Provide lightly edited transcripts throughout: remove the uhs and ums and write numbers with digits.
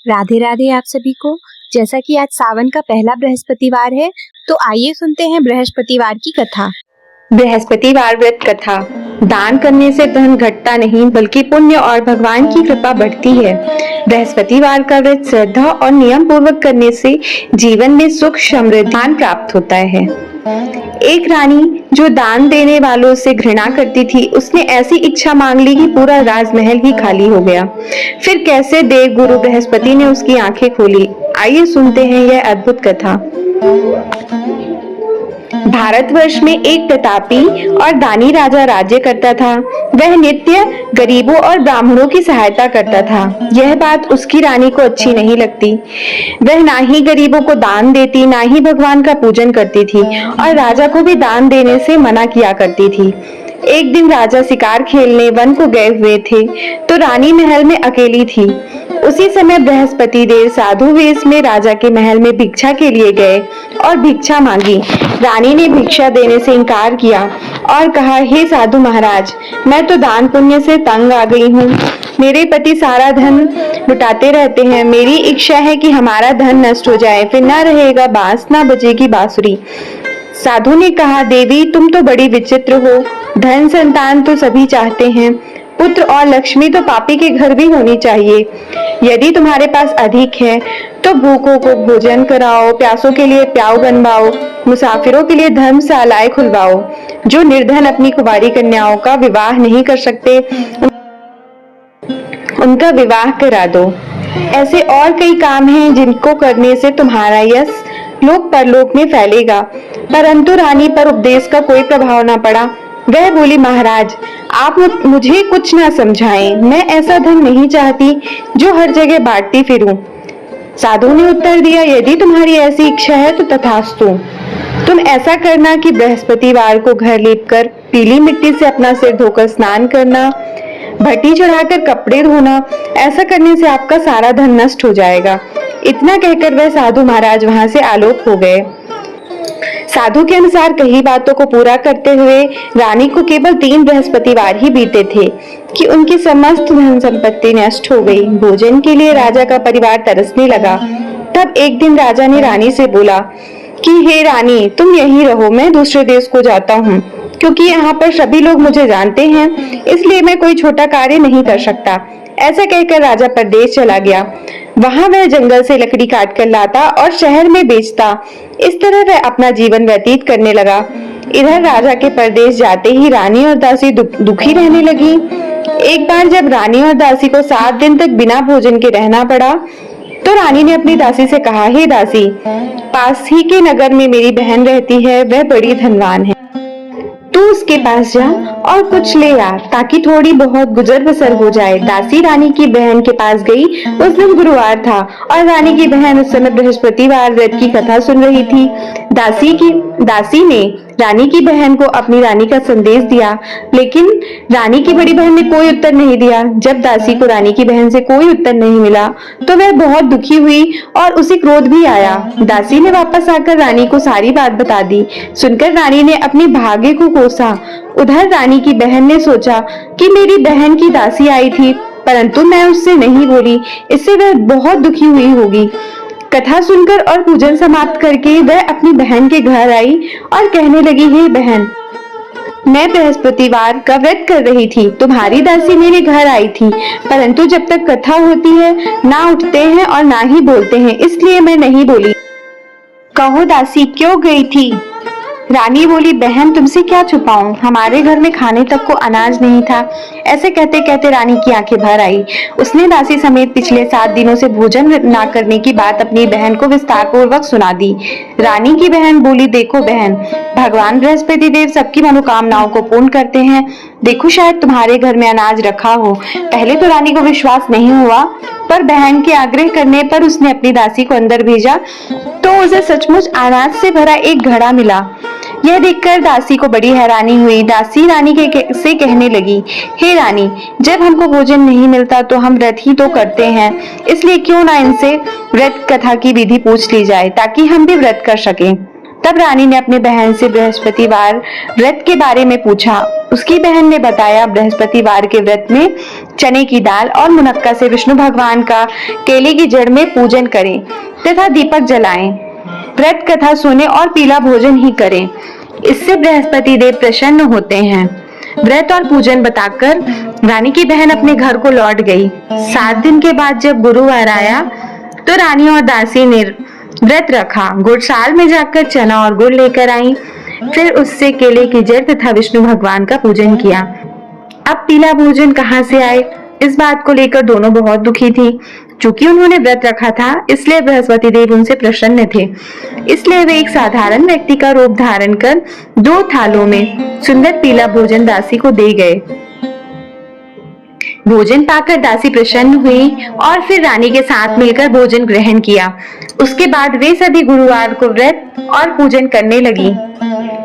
राधे राधे आप सभी को। जैसा कि आज सावन का पहला बृहस्पतिवार है, तो आइए सुनते हैं बृहस्पतिवार की कथा। बृहस्पतिवार व्रत कथा। दान करने से धन घटता नहीं बल्कि पुण्य और भगवान की कृपा बढ़ती है। बृहस्पतिवार का व्रत श्रद्धा और नियम पूर्वक करने से जीवन में सुख समृद्धि प्राप्त होता है। एक रानी जो दान देने वालों से घृणा करती थी, उसने ऐसी इच्छा मांग ली कि पूरा राजमहल ही खाली हो गया। फिर कैसे देव गुरु बृहस्पति ने उसकी आंखें खोली, आइए सुनते हैं यह अद्भुत कथा। भारतवर्ष में एक प्रतापी और दानी राजा राज्य करता था। वह नित्य गरीबों और ब्राह्मणों की सहायता करता था। यह बात उसकी रानी को अच्छी नहीं लगती। वह ना ही गरीबों को दान देती, ना ही भगवान का पूजन करती थी और राजा को भी दान देने से मना किया करती थी। एक दिन राजा शिकार खेलने वन को गए हुए थे, तो रानी महल में अकेली थी। उसी समय बृहस्पति देव साधु वेश में राजा के महल में भिक्षा के लिए गए और भिक्षा मांगी। रानी ने भिक्षा देने से इनकार किया और कहा, हे साधु महाराज, मैं तो दान पुण्य से तंग आ गई हूँ। मेरे पति सारा धन लुटाते रहते हैं। मेरी इच्छा है कि हमारा धन नष्ट हो जाए, फिर ना रहेगा बांस, ना बजेगी बांसुरी। साधु ने कहा, देवी तुम तो बड़ी विचित्र हो। धन संतान तो सभी चाहते हैं, पुत्र और लक्ष्मी तो पापी के घर भी होनी चाहिए। यदि तुम्हारे पास अधिक है तो भूखों को भोजन कराओ, प्यासों के लिए प्याऊ बनवाओ, मुसाफिरों के लिए धर्मशालाएं खुलवाओ। जो निर्धन अपनी कुंवारी कन्याओं का विवाह नहीं कर सकते, उनका विवाह करा दो। ऐसे और कई काम हैं जिनको करने से तुम्हारा यश लोक परलोक में फैलेगा। परंतु रानी पर उपदेश का कोई प्रभाव न पड़ा। वह बोली, महाराज आप मुझे कुछ ना समझाएं। मैं ऐसा धन नहीं चाहती जो हर जगह बांटती फिरूं। साधु ने उत्तर दिया, यदि तुम्हारी ऐसी इच्छा है तो तथास्तु। तुम ऐसा करना कि बृहस्पतिवार को घर लीपकर पीली मिट्टी से अपना सिर धोकर स्नान करना, भट्टी चढ़ाकर कपड़े धोना। ऐसा करने से आपका सारा धन नष्ट हो जाएगा। इतना कहकर वह साधु महाराज वहां से आलोक हो गए। साधु के अनुसार कही बातों को पूरा करते हुए रानी को केवल 3 बृहस्पतिवार ही बीते थे कि उनकी समस्त धन संपत्ति नष्ट हो गई। भोजन के लिए राजा का परिवार तरसने लगा। तब एक दिन राजा ने रानी से बोला कि हे रानी, तुम यहीं रहो, मैं दूसरे देश को जाता हूँ, क्योंकि यहाँ पर सभी लोग मुझे जानते हैं, इसलिए मैं कोई छोटा कार्य नहीं कर सकता। ऐसा कहकर राजा परदेश चला गया। वहां वह जंगल से लकड़ी काट कर लाता और शहर में बेचता। इस तरह वह अपना जीवन व्यतीत करने लगा। इधर राजा के परदेश जाते ही रानी और दासी दुखी रहने लगी। एक बार जब रानी और दासी को 7 दिन तक बिना भोजन के रहना पड़ा, तो रानी ने अपनी दासी से कहा, हे दासी, पास ही के नगर में मेरी बहन रहती है, वह बड़ी धनवान है। तू उसके पास जा और कुछ ले आ, ताकि थोड़ी बहुत गुजर बसर हो जाए। दासी रानी की बहन के पास गई। उस दिन गुरुवार था और रानी की बहन उस समय बृहस्पतिवार व्रत की कथा सुन रही थी। दासी ने रानी की बहन को अपनी रानी का संदेश दिया, लेकिन रानी की बड़ी बहन ने कोई उत्तर नहीं दिया। जब दासी को रानी की बहन से कोई उत्तर नहीं मिला, तो वह बहुत दुखी हुई और उसे क्रोध भी आया। दासी ने वापस आकर रानी को सारी बात बता दी। सुनकर रानी ने अपने भाग्य को कोसा। उधर रानी की बहन ने सोचा कि मेरी बहन की दासी आई थी, परंतु मैं उससे नहीं बोली, इससे वह बहुत दुखी हुई होगी। कथा सुनकर और पूजन समाप्त करके वह अपनी बहन के घर आई और कहने लगी, हे बहन, मैं बृहस्पतिवार का व्रत कर रही थी। तुम्हारी दासी मेरे घर आई थी, परंतु जब तक कथा होती है ना उठते हैं और ना ही बोलते हैं, इसलिए मैं नहीं बोली। कहो दासी, क्यों गई थी? रानी बोली, बहन तुमसे क्या छुपाऊं, हमारे घर में खाने तक को अनाज नहीं था। ऐसे कहते कहते रानी की आंखें भर आई। उसने दासी समेत पिछले 7 दिनों से भोजन न करने की बात अपनी बहन को विस्तार पूर्वक सुना दी। रानी की बहन बोली, देखो बहन, भगवान बृहस्पति देव सबकी मनोकामनाओं को पूर्ण करते हैं। देखो शायद तुम्हारे घर में अनाज रखा हो। पहले तो रानी को विश्वास नहीं हुआ, पर बहन के आग्रह करने पर उसने अपनी दासी को अंदर भेजा, तो उसे सचमुच अनाज से भरा एक घड़ा मिला। यह देखकर दासी को बड़ी हैरानी हुई। दासी रानी से कहने लगी, हे रानी, जब हमको भोजन नहीं मिलता तो हम व्रत ही तो करते हैं, इसलिए क्यों ना इनसे व्रत कथा की विधि पूछ ली जाए, ताकि हम भी व्रत कर सकें। तब रानी ने अपनी बहन से बृहस्पतिवार व्रत के बारे में पूछा। उसकी बहन ने बताया बृहस्पतिवार के व्रत में चने की दाल और मुनक्का से विष्णु भगवान का केले की जड़ में पूजन करें तथा दीपक जलाएं। व्रत कथा सुने और पीला भोजन ही करें, इससे बृहस्पति देव प्रसन्न होते हैं। व्रत और पूजन बताकर रानी की बहन अपने घर को लौट गई। 7 दिन के बाद जब गुरुवार आया तो रानी और दासी ने व्रत रखा। गुड़साल में जाकर चना और गुड़ लेकर आई, फिर उससे केले की जड़ तथा विष्णु भगवान का पूजन किया। अब पीला भोजन कहाँ से आए, इस बात को लेकर दोनों बहुत दुखी थी। चूंकि उन्होंने व्रत रखा था, इसलिए बृहस्पति देव उनसे प्रसन्न थे। इसलिए वे एक साधारण व्यक्ति का रूप धारण कर 2 थालों में सुंदर पीला भोजन दासी को दे गए। भोजन पाकर दासी प्रसन्न हुई और फिर रानी के साथ मिलकर भोजन ग्रहण किया। उसके बाद वे सभी गुरुवार को व्रत और पूजन करने लगी।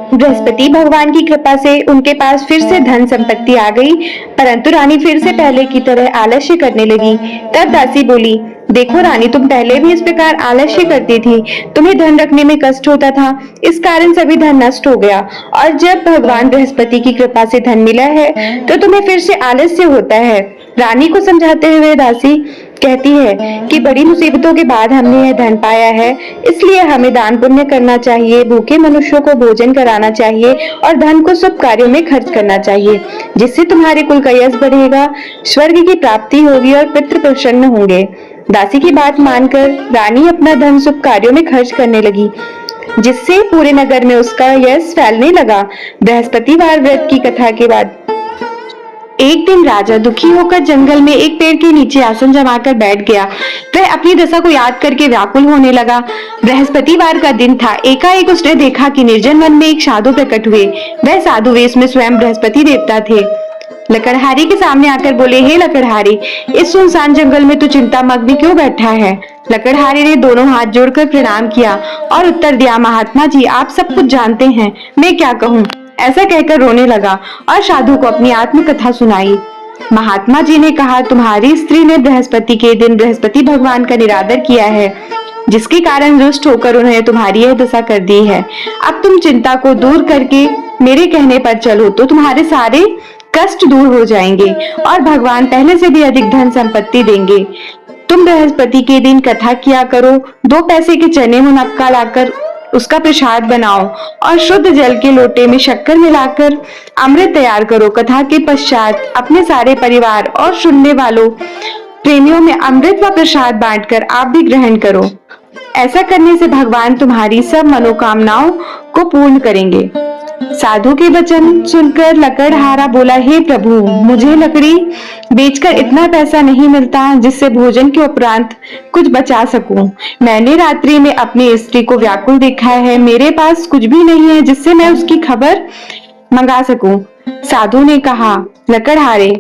बृहस्पति भगवान की कृपा से उनके पास फिर से धन संपत्ति आ गई, परंतु रानी फिर से पहले की तरह आलस्य करने लगी। तब दासी बोली, देखो रानी, तुम पहले भी इस प्रकार आलस्य करती थी, तुम्हें धन रखने में कष्ट होता था, इस कारण सभी धन नष्ट हो गया, और जब भगवान बृहस्पति की कृपा से धन मिला है तो तुम्हें फिर से आलस्य होता है। रानी को समझाते हुए दासी कहती है कि बड़ी मुसीबतों के बाद हमने यह धन पाया है, इसलिए हमें दान पुण्य करना चाहिए, भूखे मनुष्यों को भोजन कराना चाहिए और धन को शुभ कार्यों में खर्च करना चाहिए, जिससे तुम्हारे कुल का यश बढ़ेगा, स्वर्ग की प्राप्ति होगी और पितृ प्रसन्न होंगे। दासी की बात मानकर रानी अपना धन शुभ कार्यों में खर्च करने लगी, जिससे पूरे नगर में उसका यश फैलने लगा। बृहस्पतिवार व्रत की कथा के बाद एक दिन राजा दुखी होकर जंगल में एक पेड़ के नीचे आसन जमाकर बैठ गया। वह अपनी दशा को याद करके व्याकुल होने लगा। बृहस्पतिवार का दिन था। एकाएक उसने देखा कि निर्जन वन में एक साधु प्रकट हुए। वह साधु वेश में स्वयं बृहस्पति देवता थे। लकड़हारी के सामने आकर बोले, हे लकड़हारी, इस सुनसान जंगल में तू चिंतामग्न क्यों बैठा है? लकड़हारी ने दोनों हाथ जोड़कर प्रणाम किया और उत्तर दिया, महात्मा जी, आप सब कुछ जानते हैं, मैं क्या कहूँ। ऐसा कहकर रोने लगा और साधु को अपनी आत्मकथा सुनाई। महात्मा जी ने कहा, तुम्हारी स्त्री ने बृहस्पति के दिन बृहस्पति भगवान का निरादर किया है, जिसके कारण रुष्ट होकर उन्होंने तुम्हारी यह दशा कर दी है। अब तुम चिंता को दूर करके मेरे कहने पर चलो तो तुम्हारे सारे कष्ट दूर हो जाएंगे और भगवान पहले से भी अधिक धन संपत्ति देंगे। तुम बृहस्पति के दिन कथा किया करो, 2 पैसे के चने मुनक्का लाकर उसका प्रसाद बनाओ और शुद्ध जल के लोटे में शक्कर मिलाकर अमृत तैयार करो। कथा के पश्चात अपने सारे परिवार और सुनने वालों प्रेमियों में अमृत व प्रसाद बांटकर आप भी ग्रहण करो। ऐसा करने से भगवान तुम्हारी सब मनोकामनाओं को पूर्ण करेंगे। साधु के वचन सुनकर लकड़हारा बोला, हे प्रभु, मुझे लकड़ी बेचकर इतना पैसा नहीं मिलता जिससे भोजन के उपरांत कुछ बचा सकूं। मैंने रात्रि में अपनी स्त्री को व्याकुल देखा है, मेरे पास कुछ भी नहीं है जिससे मैं उसकी खबर मंगा सकूं। साधु ने कहा, लकड़हारे,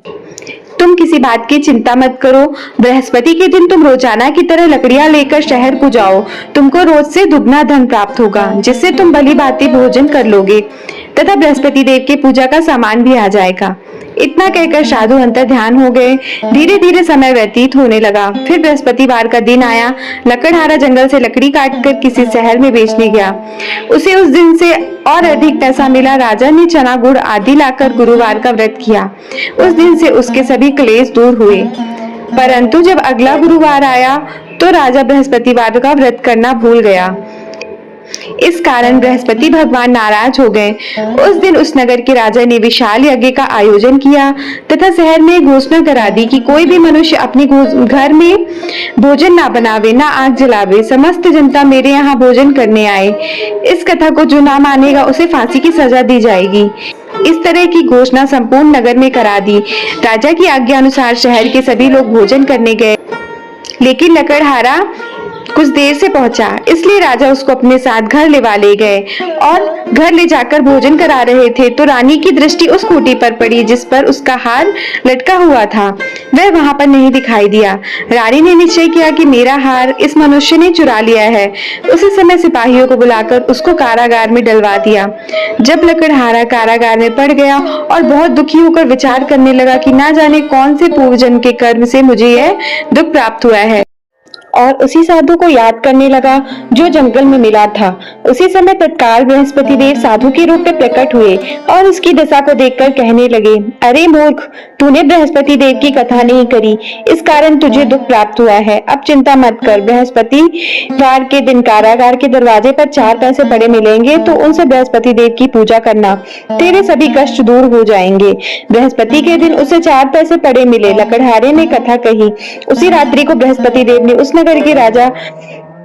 तुम किसी बात की चिंता मत करो। बृहस्पति के दिन तुम रोजाना की तरह लकड़ियां लेकर शहर को जाओ। तुमको रोज से दुगना धन प्राप्त होगा, जिससे तुम भली भांति भोजन कर लोगे तथा बृहस्पति देव के पूजा का सामान भी आ जाएगा। इतना कहकर साधु अंतर ध्यान हो गए। धीरे धीरे समय व्यतीत होने लगा। फिर बृहस्पतिवार का दिन आया। लकड़हारा जंगल से लकड़ी काटकर किसी शहर में बेचने गया। उसे उस दिन से और अधिक पैसा मिला। राजा ने चना गुड़ आदि लाकर गुरुवार का व्रत किया। उस दिन से उसके सभी क्लेश दूर हुए। परंतु जब अगला गुरुवार आया तो राजा बृहस्पतिवार का व्रत करना भूल गया। इस कारण बृहस्पति भगवान नाराज हो गए। उस दिन उस नगर के राजा ने विशाल यज्ञ का आयोजन किया तथा शहर में घोषणा करा दी कि कोई भी मनुष्य अपने घर में भोजन ना बनावे, ना आग जलावे। समस्त जनता मेरे यहाँ भोजन करने आए। इस कथा को जो ना मानेगा उसे फांसी की सजा दी जाएगी। इस तरह की घोषणा संपूर्ण नगर में करा दी। राजा की आज्ञा अनुसार शहर के सभी लोग भोजन करने गए, लेकिन लकड़हारा कुछ देर से पहुंचा, इसलिए राजा उसको अपने साथ घर ले गए और घर ले जाकर भोजन करा रहे थे तो रानी की दृष्टि उस खूंटी पर पड़ी जिस पर उसका हार लटका हुआ था। वह वहां पर नहीं दिखाई दिया। रानी ने निश्चय किया कि मेरा हार इस मनुष्य ने चुरा लिया है। उसी समय सिपाहियों को बुलाकर उसको कारागार में डलवा दिया। जब लकड़हारा कारागार में पड़ गया और बहुत दुखी होकर विचार करने लगा कि ना जाने कौन से पूर्वजन्म के कर्म से मुझे यह दुख प्राप्त हुआ है और उसी साधु को याद करने लगा जो जंगल में मिला था। उसी समय तत्काल बृहस्पति देव साधु के रूप में प्रकट हुए और उसकी दशा को देखकर कहने लगे, अरे मूर्ख, तूने बृहस्पति देव की कथा नहीं करी, इस कारण तुझे दुख प्राप्त हुआ है। अब चिंता मत कर, बृहस्पतिवार के दिन कारागार के दरवाजे पर 4 पैसे पड़े मिलेंगे तो उनसे बृहस्पति देव की पूजा करना, तेरे सभी कष्ट दूर हो जाएंगे। बृहस्पति के दिन उसे 4 पैसे पड़े मिले। लकड़हारे ने कथा कही। उसी रात्रि को बृहस्पति देव ने उस नगर के राजा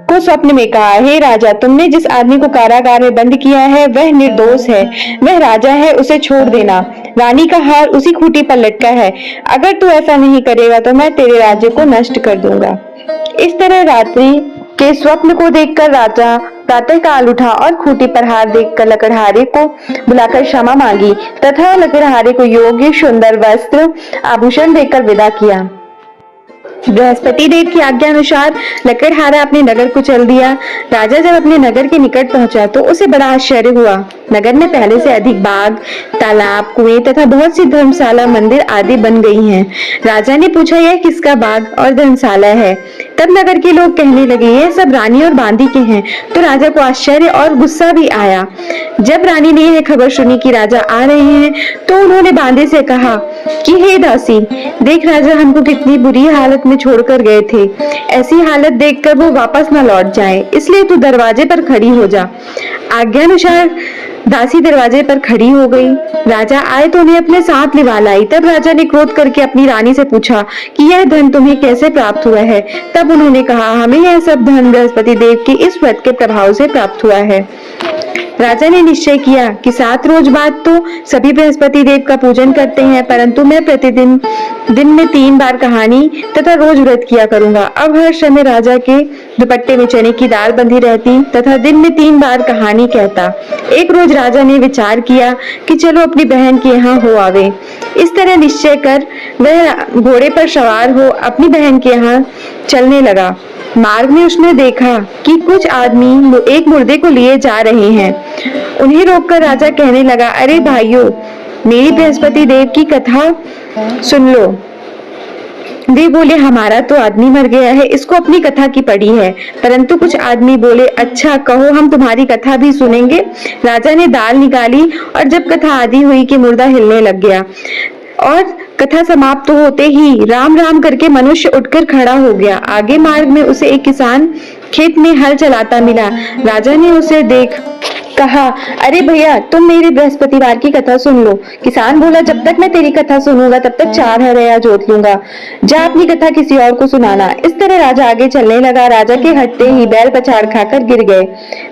को स्वप्न में कहा, हे राजा, तुमने जिस आदमी को कारागार में बंद किया है वह निर्दोष है, वह राजा है, उसे छोड़ देना। रानी का हार उसी खूंटी पर लटका है, अगर तू ऐसा नहीं करेगा तो मैं तेरे राज्य को नष्ट कर दूंगा। इस तरह रात्रि के स्वप्न को देखकर राजा प्रातः काल उठा और खूंटी पर हार देखकर लकड़हारे को बुलाकर क्षमा मांगी तथा लकड़हारे को योग्य सुंदर वस्त्र आभूषण देकर विदा किया। बृहस्पति देव की आज्ञा अनुसार लकड़हारा अपने नगर को चल दिया। राजा जब अपने नगर के निकट पहुंचा तो उसे बड़ा आश्चर्य हुआ। नगर में पहले से अधिक बाग, तालाब, कुएं तथा बहुत सी धर्मशाला, मंदिर आदि बन गई हैं। राजा ने पूछा, यह किसका बाग और धर्मशाला है? तब नगर के लोग कहने लगे, यह सब रानी और बांदी के हैं। तो राजा को आश्चर्य और गुस्सा भी आया। जब रानी ने यह खबर सुनी कि राजा आ रहे हैं तो उन्होंने बांदी से कहा कि हे दासी, देख राजा हमको कितनी बुरी हालत में छोड़कर गए थे, ऐसी हालत देखकर वो वापस न लौट जाए, इसलिए तू दरवाजे पर खड़ी हो जा। आज्ञानुसार दासी दरवाजे पर खड़ी हो गई। राजा आए तो उन्हें अपने साथ लिवा लाई। तब राजा ने क्रोध करके अपनी रानी से पूछा कि यह धन तुम्हें कैसे प्राप्त हुआ है? तब उन्होंने कहा, हमें यह सब धन बृहस्पति देव के इस व्रत के प्रभाव से प्राप्त हुआ है। राजा ने निश्चय किया कि 7 रोज बाद तो सभी बृहस्पति देव का पूजन करते हैं, परंतु मैं प्रतिदिन दिन में 3 बार कहानी तथा रोज व्रत किया करूंगा। अब हर समय राजा के दुपट्टे में चने की दाल बंधी रहती तथा दिन में 3 बार कहानी कहता। एक रोज राजा ने विचार किया कि चलो अपनी बहन के यहाँ हो आवे। इस तरह निश्चय कर वह घोड़े पर सवार हो अपनी बहन के यहाँ चलने लगा। मार्ग में उसने देखा कि कुछ आदमी एक मुर्दे को लिए जा रहे हैं। उन्हें रोककर राजा कहने लगा, अरे भाइयों, मेरी बृहस्पति देव की कथा सुन लो। वे बोले, हमारा तो आदमी मर गया है, इसको अपनी कथा की पड़ी है। परंतु कुछ आदमी बोले, अच्छा कहो, हम तुम्हारी कथा भी सुनेंगे। राजा ने दाल निकाली और जब कथा आदि हुई कि मुर्दा हिलने लग गया और कथा समाप्त होते ही राम राम करके मनुष्य उठकर खड़ा हो गया। आगे मार्ग में उसे एक किसान खेत में हल चलाता मिला। राजा ने उसे देख कहा, अरे भैया, तुम मेरी बृहस्पतिवार की कथा सुन लो। किसान बोला, जब तक मैं तेरी कथा सुनूंगा तब तक 4 हरया जोत लूंगा, जा अपनी कथा किसी और को सुनाना। इस तरह राजा आगे चलने लगा। राजा के हटते ही बैल पछाड़ खाकर गिर गए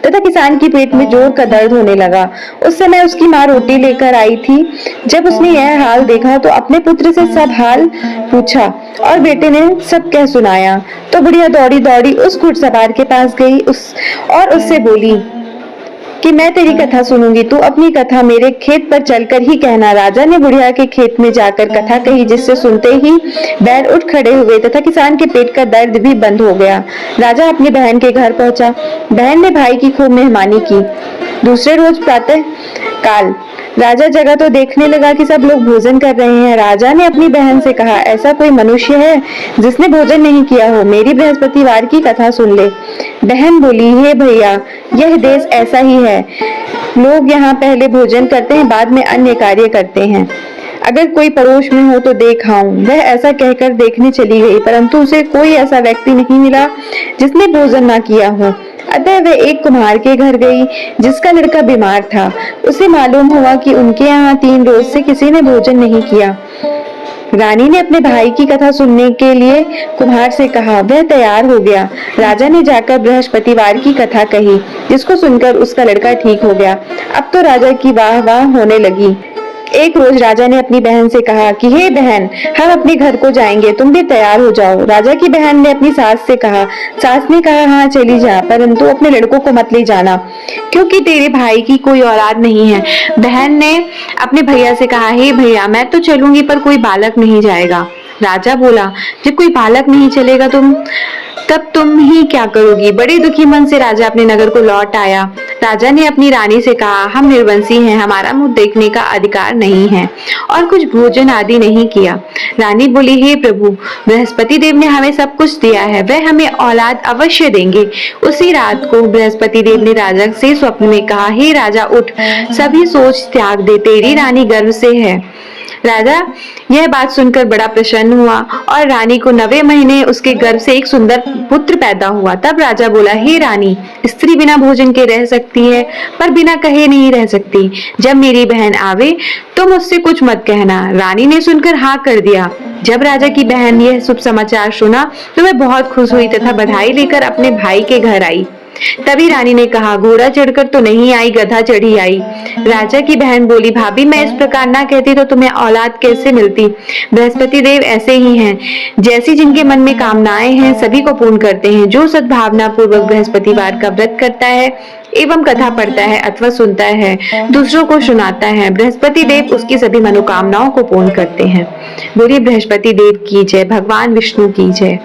तथा किसान की पेट में जोर का दर्द होने लगा। उस समय उसकी माँ रोटी लेकर आई थी। जब उसने यह हाल देखा तो अपने पुत्र से सब हाल पूछा और बेटे ने सब कह सुनाया। तो बुढ़िया दौड़ी दौड़ी उस घुड़सवार के पास गई और उससे बोली कि मैं तेरी कथा सुनूंगी, तू अपनी कथा मेरे खेत पर चलकर ही कहना। राजा ने बुढ़िया के खेत में जाकर कथा कही, जिससे सुनते ही बैल उठ खड़े हुए तथा किसान के पेट का दर्द भी बंद हो गया। राजा अपनी बहन के घर पहुंचा। बहन ने भाई की खूब मेहमानी की। दूसरे रोज प्रातः काल राजा जगा तो देखने लगा कि सब लोग भोजन कर रहे हैं। राजा ने अपनी बहन से कहा, ऐसा कोई मनुष्य है जिसने भोजन नहीं किया हो? मेरी बृहस्पतिवार की कथा सुन ले। बहन बोली, हे भैया, यह देश ऐसा ही है, लोग यहाँ पहले भोजन करते हैं, बाद में अन्य कार्य करते हैं। अगर कोई पड़ोस में हो तो देख आऊं। वह ऐसा कहकर देखने चली गई, परंतु उसे कोई ऐसा व्यक्ति नहीं मिला जिसने भोजन ना किया हो। अतः वह एक कुम्हार के घर गई जिसका लड़का बीमार था। उसे मालूम हुआ कि उनके यहाँ 3 रोज से किसी ने भोजन नहीं किया। रानी ने अपने भाई की कथा सुनने के लिए कुम्हार से कहा। वह तैयार हो गया। राजा ने जाकर बृहस्पतिवार की कथा कही, जिसको सुनकर उसका लड़का ठीक हो गया। अब तो राजा की वाह वाह होने लगी। एक रोज राजा ने अपनी बहन से कहा कि हे बहन, हम अपने घर को जाएंगे, तुम भी तैयार हो जाओ। राजा की बहन ने अपनी सास से कहा। सास ने कहा, हाँ चली जा, परंतु अपने लड़कों को मत ले जाना, क्योंकि तेरे भाई की कोई औलाद नहीं है। बहन ने अपने भैया से कहा, हे भैया, मैं तो चलूंगी पर कोई बालक नहीं जाएगा। राजा बोला, जब कोई बालक नहीं चलेगा तब तुम ही क्या करोगी? बड़े दुखी मन से राजा अपने नगर को लौट आया। राजा ने अपनी रानी से कहा, हम निर्वंशी हैं, हमारा मुंह देखने का अधिकार नहीं है और कुछ भोजन आदि नहीं किया। रानी बोली, हे प्रभु, बृहस्पति देव ने हमें सब कुछ दिया है, वह हमें औलाद अवश्य देंगे। उसी रात को बृहस्पति देव ने राजा से स्वप्न में कहा, हे राजा उठ, सभी सोच त्याग दे, तेरी रानी गर्भ से है। राजा यह बात सुनकर बड़ा प्रसन्न हुआ और रानी को 9वें महीने उसके गर्भ से एक सुंदर पुत्र पैदा हुआ। तब राजा बोला, हे रानी, स्त्री बिना भोजन के रह सकती है पर बिना कहे नहीं रह सकती। जब मेरी बहन आवे तो मुझसे कुछ मत कहना। रानी ने सुनकर हाँ कर दिया। जब राजा की बहन यह शुभ समाचार सुना तो वह बहुत खुश हुई तथा बधाई लेकर अपने भाई के घर आई। तभी रानी ने कहा, घोड़ा चढ़कर तो नहीं आई, गधा चढ़ी आई। राजा की बहन बोली, भाभी, मैं इस प्रकार ना कहती तो तुम्हें औलाद कैसे मिलती? बृहस्पति देव ऐसे ही हैं, जैसी जिनके मन में कामनाएं हैं सभी को पूर्ण करते हैं। जो सद्भावना पूर्वक बृहस्पतिवार का व्रत करता है एवं कथा पढ़ता है अथवा सुनता है, दूसरों को सुनाता है, बृहस्पति देव उसकी सभी मनोकामनाओं को पूर्ण करते हैं। बोलिए बृहस्पति देव की जय, भगवान विष्णु की जय।